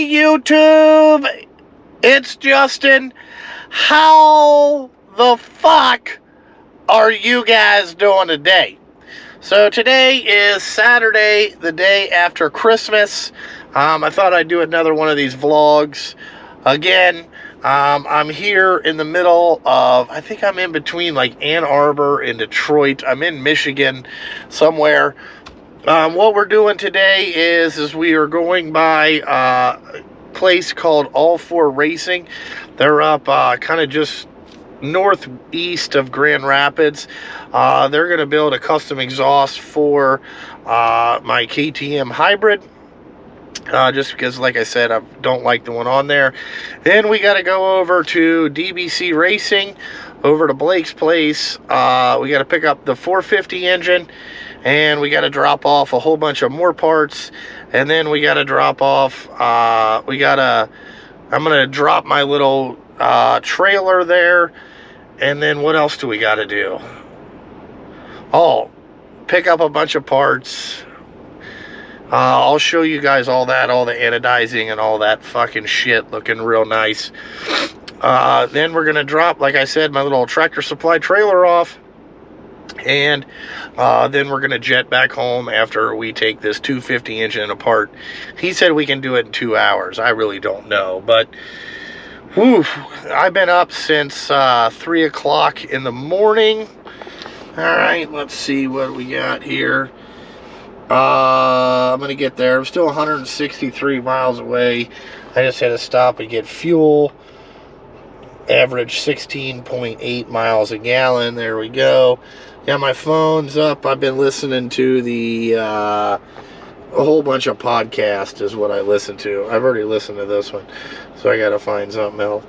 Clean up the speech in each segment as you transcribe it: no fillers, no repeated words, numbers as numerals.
Hey YouTube, it's Justin. How the fuck are you guys doing today? So today is Saturday, the day after Christmas. I thought I'd do another one of these vlogs. Again, I'm here in the middle of, I think I'm in between like Ann Arbor and Detroit. I'm in Michigan somewhere. What we're doing today is we are going by a place called OBOR Racing. They're up kind of just northeast of Grand Rapids. They're going to build a custom exhaust for my KTM hybrid. Just because, like I said, I don't like the one on there. Then we got to go over to DBC Racing, over to Blake's place. We got to pick up the 450 engine, and we got to drop off a whole bunch of more parts. And then we got to drop off, I'm going to drop my little trailer there. And then what else do we got to do? Oh, pick up a bunch of parts. I'll show you guys all that, all the anodizing and all that fucking shit looking real nice. Then we're going to drop, like I said, my little Tractor Supply trailer off. And then we're going to jet back home after we take this 250 engine apart. He said we can do it in 2 hours. I really don't know. But, whew, I've been up since 3 o'clock in the morning. All right, let's see what we got here. I'm going to get there. I'm still 163 miles away. I just had to stop and get fuel. Average 16.8 miles a gallon. There we go. Got my phones up. I've been listening to a whole bunch of podcasts is what I listen to. I've already listened to this one, so I got to find something else.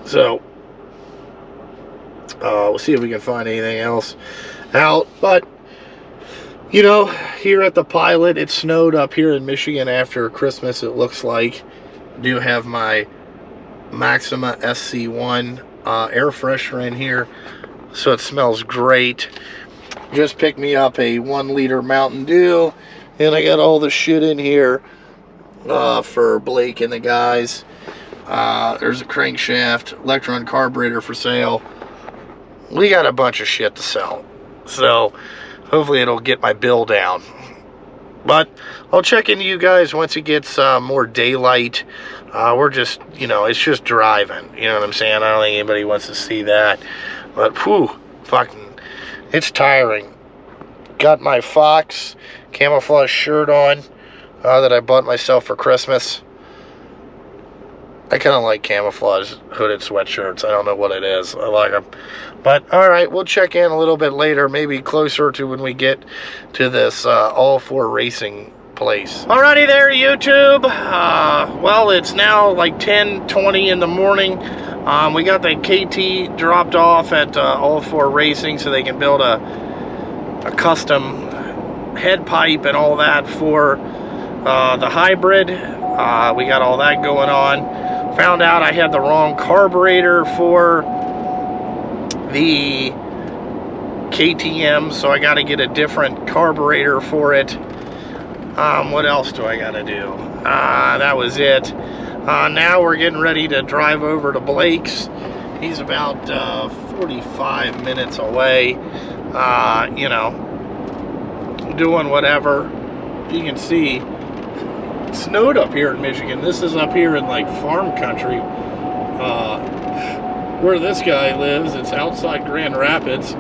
So, we'll see if we can find anything else out. But, you know, here at the Pilot, it snowed up here in Michigan after Christmas, it looks like. I do have my Maxima SC1 air freshener in here, so it smells great. Just picked me up a 1 liter Mountain Dew, and I got all the shit in here for Blake and the guys. There's a crankshaft, Electron carburetor for sale. We got a bunch of shit to sell, so hopefully it'll get my bill down. But I'll check into you guys once it gets more daylight. We're just, you know, it's just driving. You know what I'm saying? I don't think anybody wants to see that. But, whew, fucking, it's tiring. Got my Fox camouflage shirt on that I bought myself for Christmas. I kind of like camouflage hooded sweatshirts. I don't know what it is. I like them. But, alright, we'll check in a little bit later, maybe closer to when we get to this OBOR Racing place. Alrighty there, YouTube. Well, it's now like 10:20 in the morning. We got the KT dropped off at OBOR Racing so they can build a custom head pipe and all that for the hybrid. We got all that going on. Found out I had the wrong carburetor for the KTM, so I got to get a different carburetor for it. What else do I got to do? That was it. Now we're getting ready to drive over to Blake's. He's about 45 minutes away. You know, doing whatever. You can see it snowed up here in Michigan. This is up here in like farm country. Where this guy lives, it's outside Grand Rapids.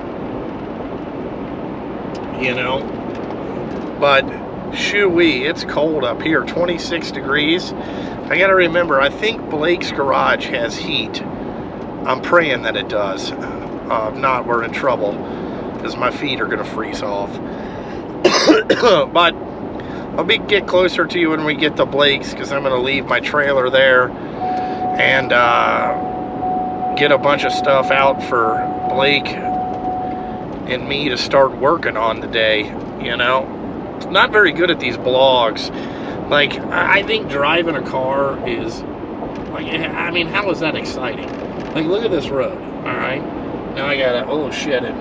You know, but shoo-wee, it's cold up here, 26 degrees. I gotta remember, I think Blake's garage has heat. I'm praying that it does. If not, we're in trouble, because my feet are gonna freeze off. But I'll get closer to you when we get to Blake's, because I'm gonna leave my trailer there and get a bunch of stuff out for Blake and me to start working on today, you know. Not very good at these vlogs. Like, I think driving a car is, like, I mean, how is that exciting? Like, look at this road, alright? Now I gotta, oh shit, it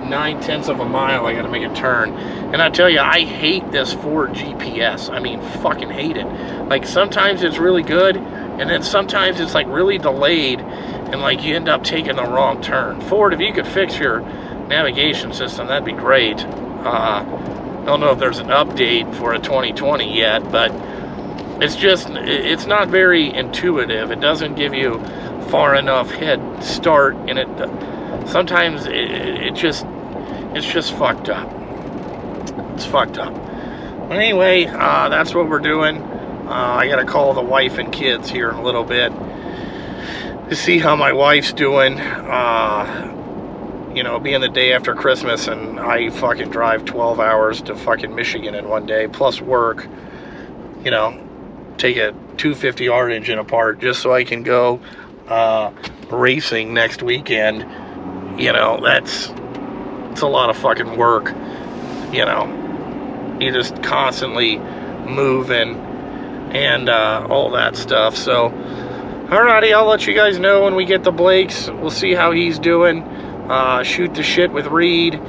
9/10 of a mile, I gotta make a turn. And I tell you, I hate this Ford GPS. I mean, fucking hate it. Like, sometimes it's really good, and then sometimes it's like really delayed, and like you end up taking the wrong turn. Ford, if you could fix your navigation system, that'd be great. I don't know if there's an update for a 2020 yet, but it's not very intuitive. It doesn't give you far enough head start, and it sometimes it's just fucked up. It's fucked up. But anyway, that's what we're doing. I gotta call the wife and kids here in a little bit to see how my wife's doing. You know, being the day after Christmas, and I fucking drive 12 hours to fucking Michigan in one day, plus work, you know, take a 250R engine apart just so I can go racing next weekend. You know, it's a lot of fucking work. You know, you're just constantly moving and all that stuff. So, alrighty, I'll let you guys know when we get the Blakes. We'll see how he's doing. Shoot the shit with Reed, you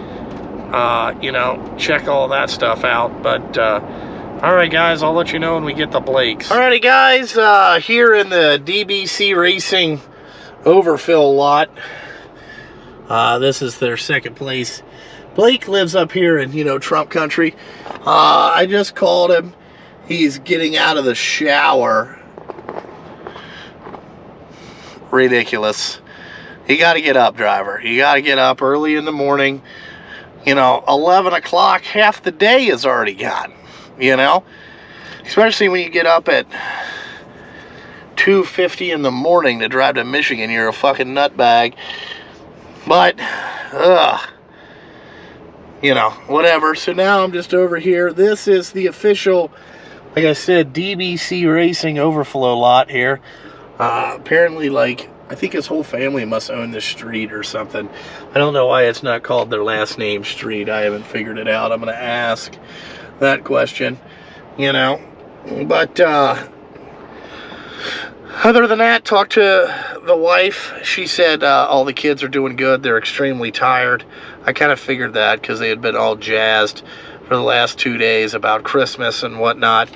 know, check all that stuff out. But alright guys, I'll let you know when we get the Blakes. Alrighty guys, here in the DBC Racing overfill lot, this is their second place. Blake lives up here in, you know, Trump country. I just called him. He's getting out of the shower. Ridiculous. You got to get up, driver. You got to get up early in the morning. You know, 11 o'clock, half the day is already gone. You know? Especially when you get up at 2:50 in the morning to drive to Michigan. You're a fucking nutbag. But, you know, whatever. So now I'm just over here. This is the official, like I said, DBC Racing overflow lot here. Apparently, like, I think his whole family must own this street or something. I don't know why it's not called their last name street. I haven't figured it out. I'm going to ask that question, you know. But other than that, talked to the wife. She said all the kids are doing good. They're extremely tired. I kind of figured that because they had been all jazzed for the last 2 days about Christmas and whatnot.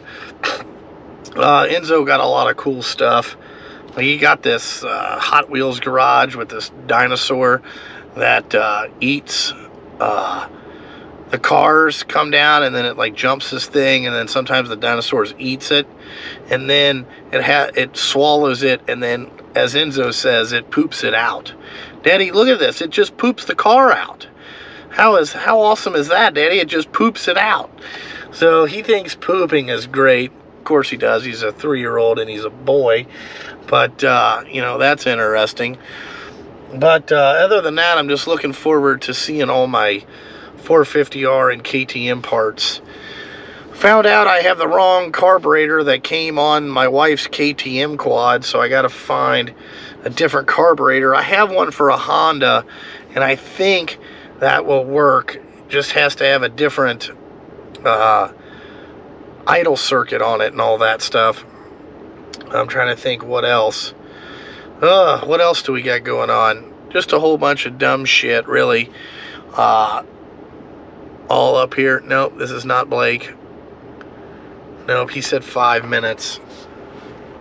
Enzo got a lot of cool stuff. He got this Hot Wheels garage with this dinosaur that eats the cars come down, and then it like jumps this thing, and then sometimes the dinosaur eats it, and then it swallows it, and then, as Enzo says, it poops it out. Daddy, look at this. It just poops the car out. How awesome is that, Daddy? It just poops it out. So he thinks pooping is great. Of course he does. He's a 3-year-old and he's a boy. But, you know, that's interesting. But other than that, I'm just looking forward to seeing all my 450R and KTM parts. Found out I have the wrong carburetor that came on my wife's KTM quad, so I got to find a different carburetor. I have one for a Honda, and I think that will work. Just has to have a different idle circuit on it and all that stuff. I'm trying to think what else. What else do we got going on? Just a whole bunch of dumb shit, really. All up here. Nope, this is not Blake. Nope, he said 5 minutes.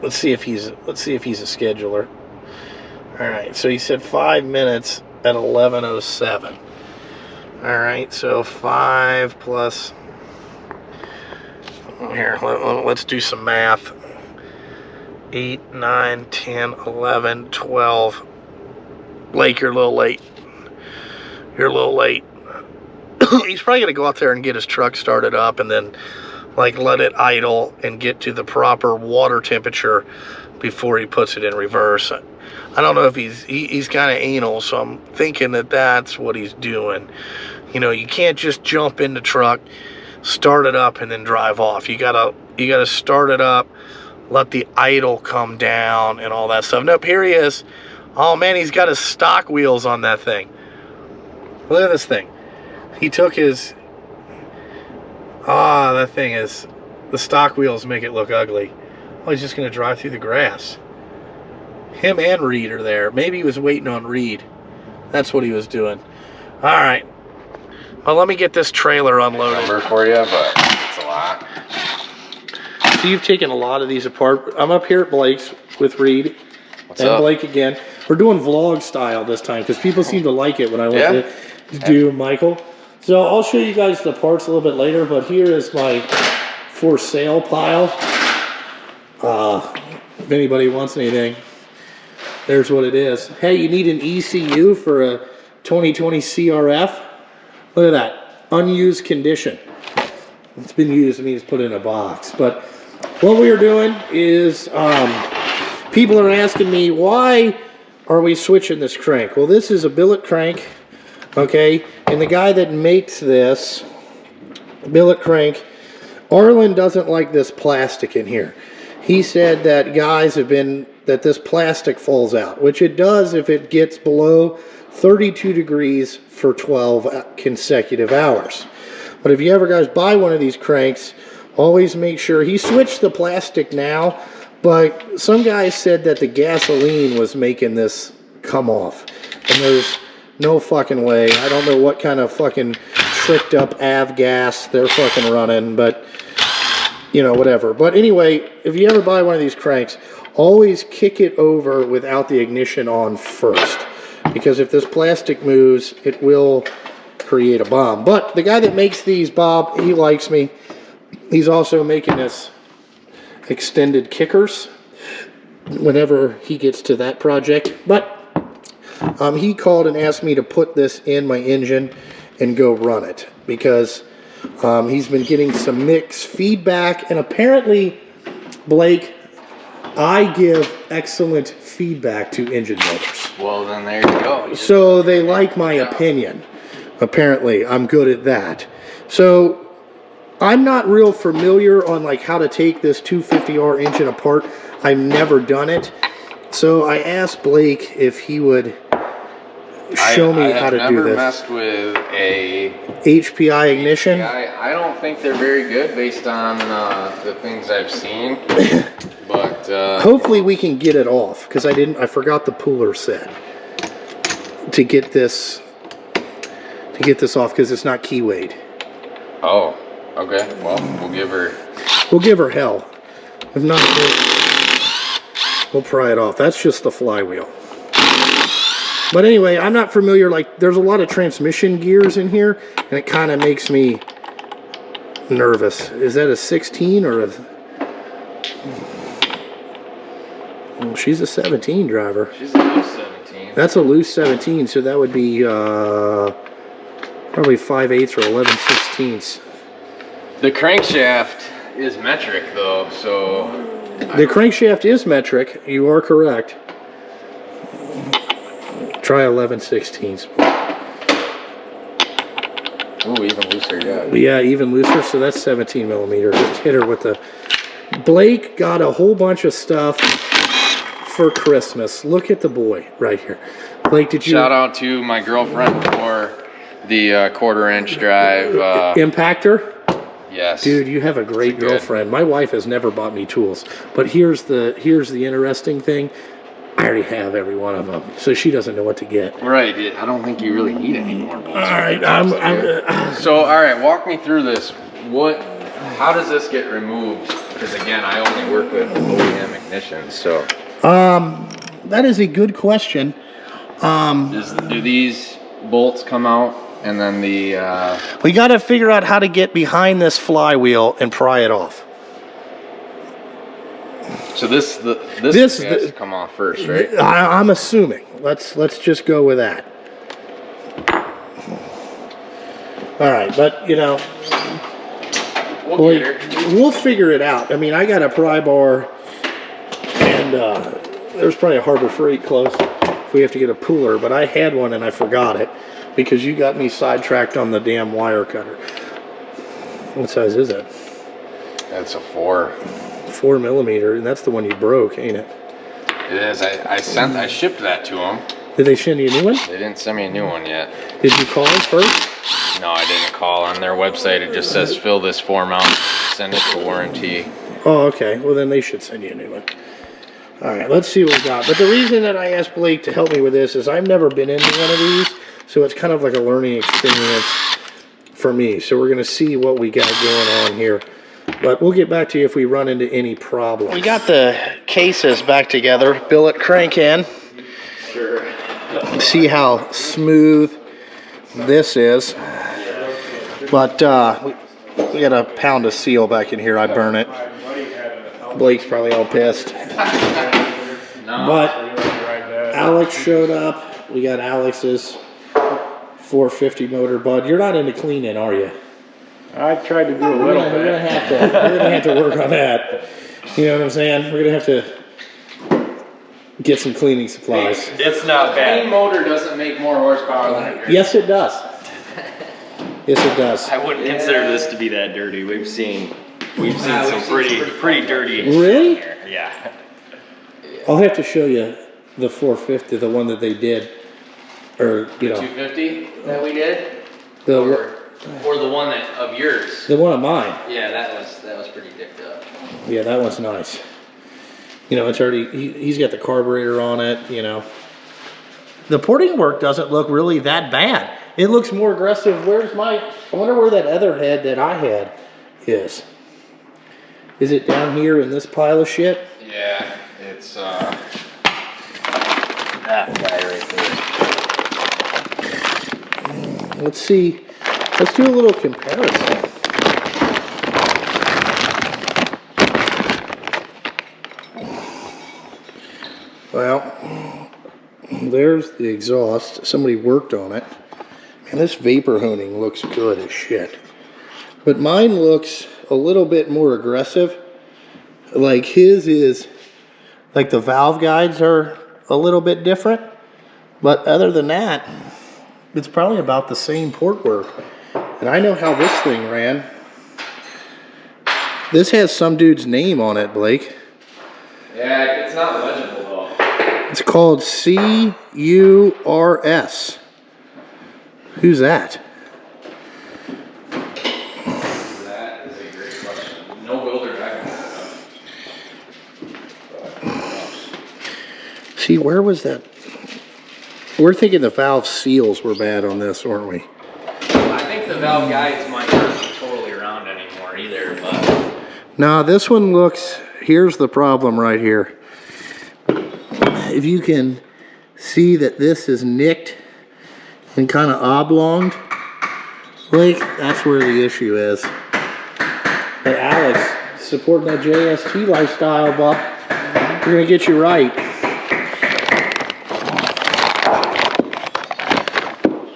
Let's see if he's a scheduler. All right, so he said 5 minutes at 11:07. All right, so 5 plus. Here, let's do some math. 8, 9, 10, 11, 12. Blake, you're a little late. You're a little late. He's probably going to go out there and get his truck started up and then, like, let it idle and get to the proper water temperature before he puts it in reverse. I don't know if he's kind of anal, so I'm thinking that that's what he's doing. You know, you can't just jump in the truck, start it up, and then drive off. You gotta start it up, let the idle come down and all that stuff. Nope, here he is. Oh man, he's got his stock wheels on that thing. Look at this thing. He took his... that thing is... The stock wheels make it look ugly. Oh, he's just going to drive through the grass. Him and Reed are there. Maybe he was waiting on Reed. That's what he was doing. Alright. Well, let me get this trailer unloaded. Number for you, but it's a lot. So you've taken a lot of these apart. I'm up here at Blake's with Reed. What's and up? Blake again. We're doing vlog style this time because people seem to like it when I went to do Michael. So I'll show you guys the parts a little bit later, but here is my for sale pile. If anybody wants anything, there's what it is. Hey, you need an ECU for a 2020 CRF? Look at that, unused condition. It's been used, it means put in a box. But what we are doing is, people are asking me, why are we switching this crank? Well, this is a billet crank, okay? And the guy that makes this billet crank, Arlen doesn't like this plastic in here. He said that guys have been, that this plastic falls out, which it does if it gets below 32 degrees for 12 consecutive hours. But if you ever guys buy one of these cranks, always make sure, he switched the plastic now, but some guys said that the gasoline was making this come off. And there's no fucking way. I don't know what kind of fucking tricked up avgas they're fucking running, but you know, whatever. But anyway, if you ever buy one of these cranks, always kick it over without the ignition on first. Because if this plastic moves, it will create a bomb. But the guy that makes these, Bob, he likes me. He's also making this extended kickers whenever he gets to that project. But he called and asked me to put this in my engine and go run it. Because he's been getting some mixed feedback. And apparently, Blake, I give excellent feedback to engine builders. Well, then there you go. So they like my opinion. Apparently, I'm good at that. So I'm not real familiar on like how to take this 250R engine apart. I've never done it. So I asked Blake if he would show me how to do this. I've never messed with a HPI ignition. I don't think they're very good based on the things I've seen. But hopefully we can get it off, because I forgot the puller set to get this off, because it's not keywayed. Oh, okay. Well, we'll give her hell. If not, we'll pry it off. That's just the flywheel. But anyway, I'm not familiar, like, there's a lot of transmission gears in here, and it kind of makes me nervous. Is that a 16 or a... Well, she's a 17 driver. She's a loose 17. That's a loose 17, so that would be probably 5/8 or 11/16. The crankshaft is metric, though, so... The crankshaft is metric. You are correct. Try 11/16. Ooh, even looser, yeah. Yeah, even looser, so that's 17 millimeter. Just hit her with the... Blake got a whole bunch of stuff for Christmas. Look at the boy right here. Blake, did you... Shout out to my girlfriend for the 1/4-inch drive. Impactor? Yes. Dude, you have a great girlfriend. My wife has never bought me tools. But here's the interesting thing. I already have every one of them, so she doesn't know what to get. Right. I don't think you really need any more bolts. All right. So, all right, walk me through this. How does this get removed? Because again, I only work with OEM ignitions, so. That is a good question. Do these bolts come out and then the... We got to figure out how to get behind this flywheel and pry it off. So this has to come off first, right? I'm assuming. Let's just go with that. All right, but you know, we'll figure it out. I mean, I got a pry bar, and there's probably a Harbor Freight close if we have to get a puller, but I had one and I forgot it because you got me sidetracked on the damn wire cutter. What size is that? That's a 4. 4 millimeter, and that's the one you broke, ain't it? It is. I shipped that to them. Did they send you a new one? They didn't send me a new one yet. Did you call them first? No, I didn't call. On their website, it just says fill this form out, send it to warranty. Oh, okay. Well, then they should send you a new one. All right, let's see what we got. But the reason that I asked Blake to help me with this is I've never been into one of these, so it's kind of like a learning experience. for me. So we're going to see what we got going on here. But we'll get back to you if we run into any problems. We got the cases back together. Billet crank in. Sure. See how smooth this is. But we got a pound of seal back in here. I burn it. Blake's probably all pissed. But Alex showed up. We got Alex's 450 motor, bud. You're not into cleaning, are you? I tried to do a little bit. We're gonna have to work on that. You know what I'm saying? We're gonna have to get some cleaning supplies. It's not bad. Clean motor doesn't make more horsepower than a great. Yes, it does. Yes, it does. I wouldn't consider this to be that dirty. We've seen some pretty dirty. Really? Here. Yeah. I'll have to show you the 450, the one that they did, or you know, 250 that we did, the or the one that of yours. one of mine. Yeah, that was pretty dicked up. Yeah, that one's nice. You know, it's already, he's got the carburetor on it, you know. The porting work doesn't look really that bad. It looks more aggressive. I wonder where that other head that I had is. Is it down here in this pile of shit? Yeah, it's that guy right there. Let's see. Let's do a little comparison. Well, there's the exhaust. Somebody worked on it. And this vapor honing looks good as shit. But mine looks a little bit more aggressive. Like his is, like the valve guides are a little bit different. But other than that, it's probably about the same port work. And I know how this thing ran. This has some dude's name on it, Blake. Yeah, it's not legible though. It's called CURS. Who's that? That is a great question. No builder I can look See, where was that? We're thinking the valve seals were bad on this, weren't we? I think the valve guides might not be totally around anymore either, but Now this one looks, here's the problem right here. If you can see that this is nicked and kind of oblonged, Blake, that's where the issue is. But Alex, supporting that JST lifestyle, Bob, we're gonna get you right.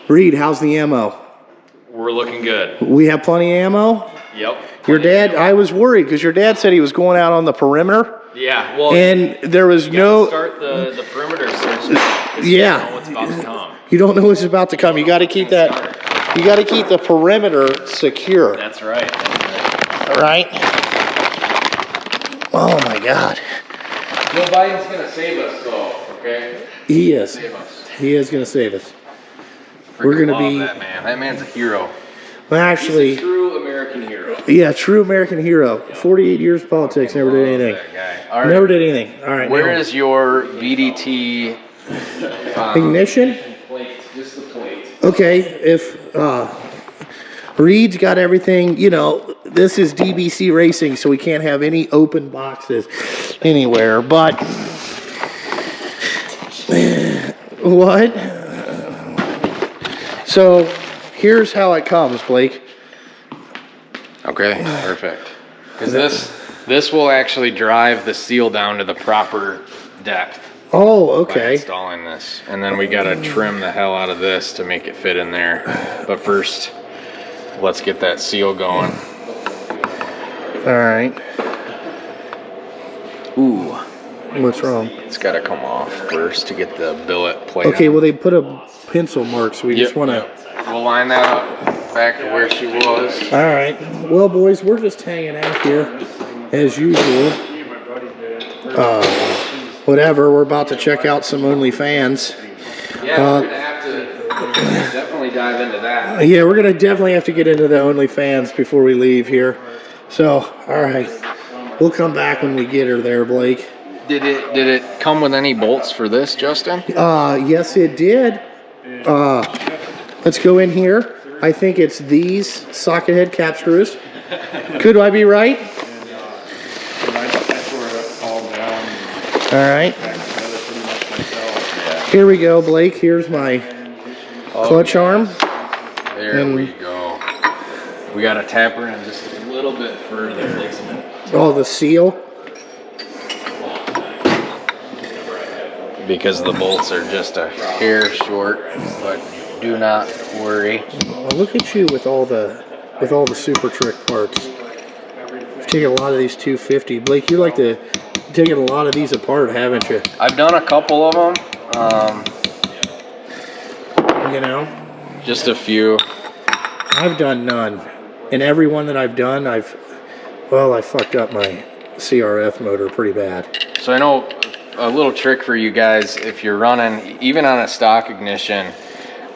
Reed, how's the ammo? We're looking good. We have plenty of ammo? Yep. Your dad, I was worried because your dad said he was going out on the perimeter. Yeah. Well. And there was no. Start the perimeter search. Yeah. You don't know what's about to come. You don't know what's about to come. You got to keep that. You got to keep the perimeter secure. That's right. All right. Oh my God. Joe Biden's gonna save us though, okay? He is. Save us. He is going to save us. Freaking We're gonna love be. that man. That man's a hero. Well, actually, He's a true American hero. yeah, true American hero. 48 years of politics, never did anything. That guy. All right. Never did anything. All right. Where now. is your VDT Ignition? plate? Just the plate. Okay, if Reed's got everything, you know, this is DBC Racing, so we can't have any open boxes anywhere, but what? So here's how it comes, Blake. Okay, perfect. Because this will actually drive the seal down to the proper depth. Oh, By okay. installing this, and then we gotta trim the hell out of this to make it fit in there. But first, let's get that seal going. All right. Ooh, What's wrong? it's gotta come off first to get the billet plate. Okay, on. well, they put a pencil mark, so we just want to... Yep. We'll line that up back to where she was. All right. Well, boys, we're just hanging out here as usual. Whatever. We're about to check out some OnlyFans. Yeah, we're gonna have to definitely dive into that. Yeah, we're gonna definitely have to get into the OnlyFans before we leave here. So, all right. We'll come back when we get her there, Blake. Did it come with any bolts for this, Justin? Yes, it did. Let's go in here. I think it's these socket head cap screws. Could I be right? All right. Here we go, Blake. Here's my clutch arm. There we go. We got to tap her in just a little bit further. Oh, the seal. Because the bolts are just a hair short, but do not worry. Oh, look at you with all the super trick parts. You've taken a lot of these 250. Blake, you're like taking a lot of these apart, haven't you? I've done a couple of them. You know? Just a few. I've done none. And every one that I've done, I fucked up my CRF motor pretty bad. So I know a little trick for you guys, if you're running, even on a stock ignition,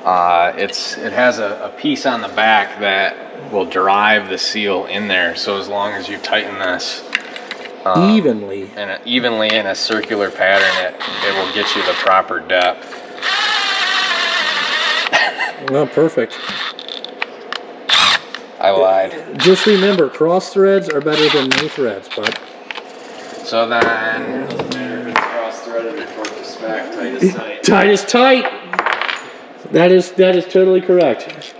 it has a piece on the back that will drive the seal in there. So as long as you tighten this evenly in a circular pattern, it will get you the proper depth. Well, perfect. I lied. Just remember, cross threads are better than no threads, bud. So then, cross-threaded or torque to spec, tight is tight. Tight is tight. That is totally correct.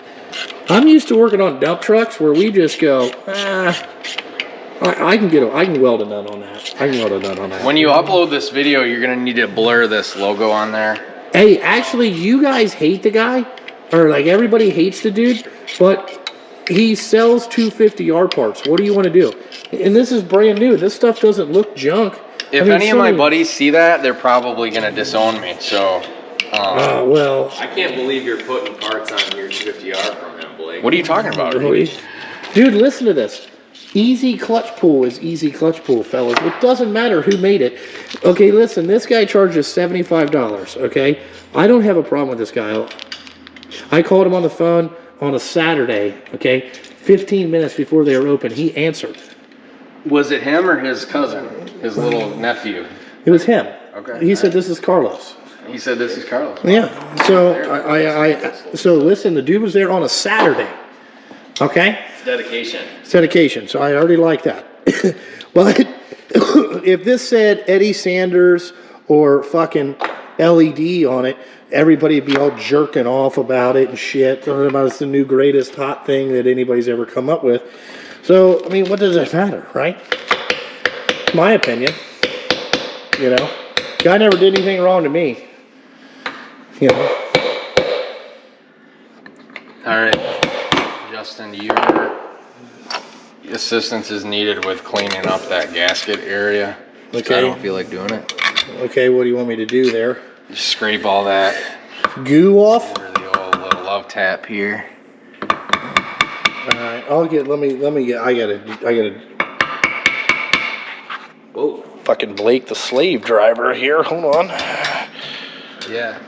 I'm used to working on dump trucks where we just go, I can weld a nut on that. when you upload this video, you're gonna need to blur this logo on there. Hey, actually, you guys hate the guy, or like everybody hates the dude, but he sells 250R parts. What do you want to do? And this is brand new. This stuff doesn't look junk. If any of my buddies see that, they're probably gonna disown me. So, well, I can't believe you're putting parts on your 250R from him, Blake. what are you talking about? Dude, listen to this. Easy clutch pull is easy clutch pull, fellas. It doesn't matter who made it. Okay, listen, this guy charges $75, okay? I don't have a problem with this guy. I called him on the phone on a Saturday, okay? 15 minutes before they were open, he answered. Was it him or his cousin, his little nephew? It was him. Okay. He said, this is Carlos. He said, this is Carlos. Yeah, so so listen, the dude was there on a Saturday, okay? It's dedication. It's dedication, so I already like that. But if this said Eddie Sanders or fucking LED on it, everybody would be all jerking off about it and shit, talking about it's the new greatest hot thing that anybody's ever come up with. So, I mean, what does that matter, right? My opinion, you know. Guy never did anything wrong to me, you know. All right, Justin, your assistance is needed with cleaning up that gasket area. Okay. I don't feel like doing it. Okay, what do you want me to do there? Just scrape all that Goo off? over the old little love tap here. Alright, I gotta. Whoa. Fucking Blake the slave driver here, hold on. Yeah.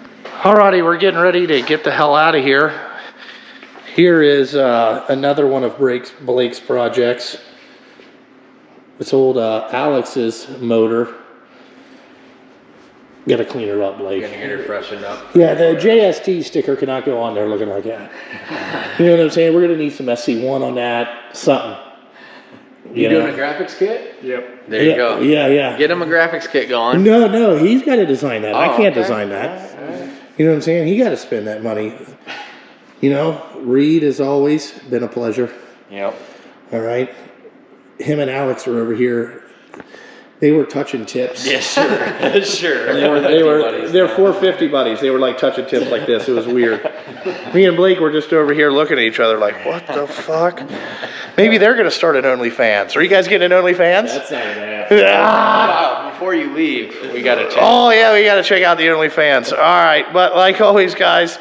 Alrighty, we're getting ready to get the hell out of here. Here is another one of Blake's projects. It's old Alex's motor. Gotta clean her up, Blake. You're gonna get her freshened up. Yeah, the JST sticker cannot go on there looking like that. You know what I'm saying? We're gonna need some SC1 on that, something. You doing a graphics kit? Yep. There you go. Yeah. Get him a graphics kit going. No, he's got to design that. I can't design that. Right. You know what I'm saying? He got to spend that money. You know, Reed has always been a pleasure. Yep. All right. Him and Alex were over here. They were touching tips. Yeah, sure. Sure. They're 450 buddies. They were like touching tips like this. It was weird. Me and Blake were just over here looking at each other like, what the fuck? Maybe they're going to start an OnlyFans. Are you guys getting an OnlyFans? That's not gonna happen. Before you leave, we got to check. Oh, yeah, we got to check out the OnlyFans. All right. But like always, guys,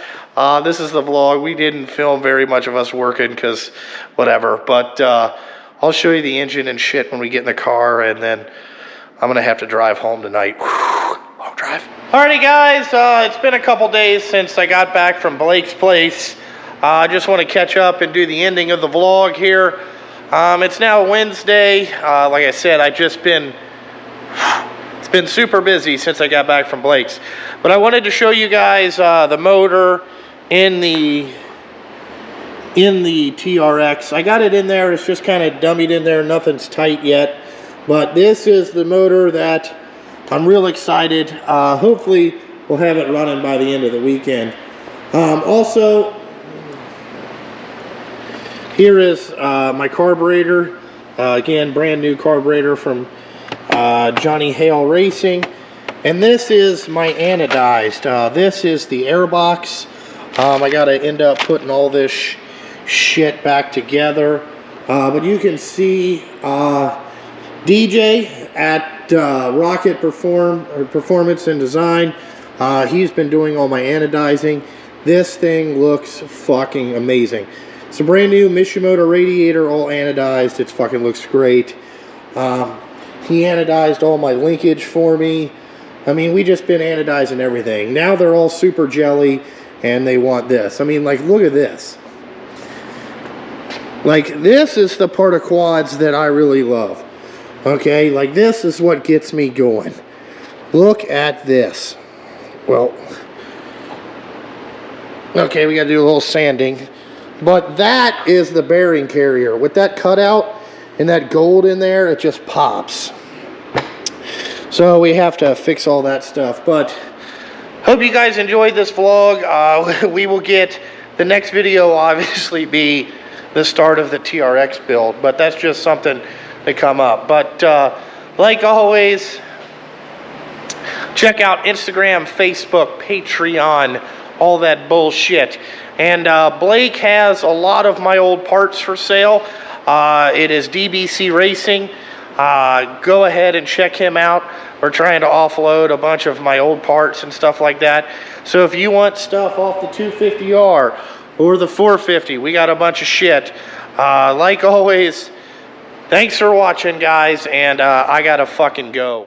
this is the vlog. We didn't film very much of us working because whatever. But I'll show you the engine and shit when we get in the car, and then I'm going to have to drive home tonight. Long drive. Alrighty, guys. It's been a couple days since I got back from Blake's place. I just want to catch up and do the ending of the vlog here. It's now Wednesday. Like I said, it's been super busy since I got back from Blake's. But I wanted to show you guys the motor in the in the TRX. I got it in there, it's just kind of dummied in there, nothing's tight yet. But this is the motor that I'm real excited. Hopefully we'll have it running by the end of the weekend. Also, here is my carburetor. Again, brand new carburetor from Johnny Hale Racing. And this is my anodized. This is the air box. I gotta end up putting all this shit back together. But you can see DJ at Rocket Performance and Design. He's been doing all my anodizing. This thing looks fucking amazing. It's a brand new Mishimoto radiator, all anodized. It fucking looks great. He anodized all my linkage for me. I mean, we just been anodizing everything. Now they're all super jelly and they want this. I mean, like, look at this. Like, this is the part of quads that I really love. Okay, like, this is what gets me going. Look at this. Well, okay, we gotta do a little sanding. But that is the bearing carrier. With that cutout and that gold in there, it just pops. So we have to fix all that stuff. But hope you guys enjoyed this vlog. We will get, the next video will obviously be the start of the TRX build. But that's just something to come up. But like always, check out Instagram, Facebook, Patreon, all that bullshit. And Blake has a lot of my old parts for sale. It is DBC Racing. Go ahead and check him out. We're trying to offload a bunch of my old parts and stuff like that. So if you want stuff off the 250R or the 450, we got a bunch of shit. Like always, thanks for watching, guys, and I gotta fucking go.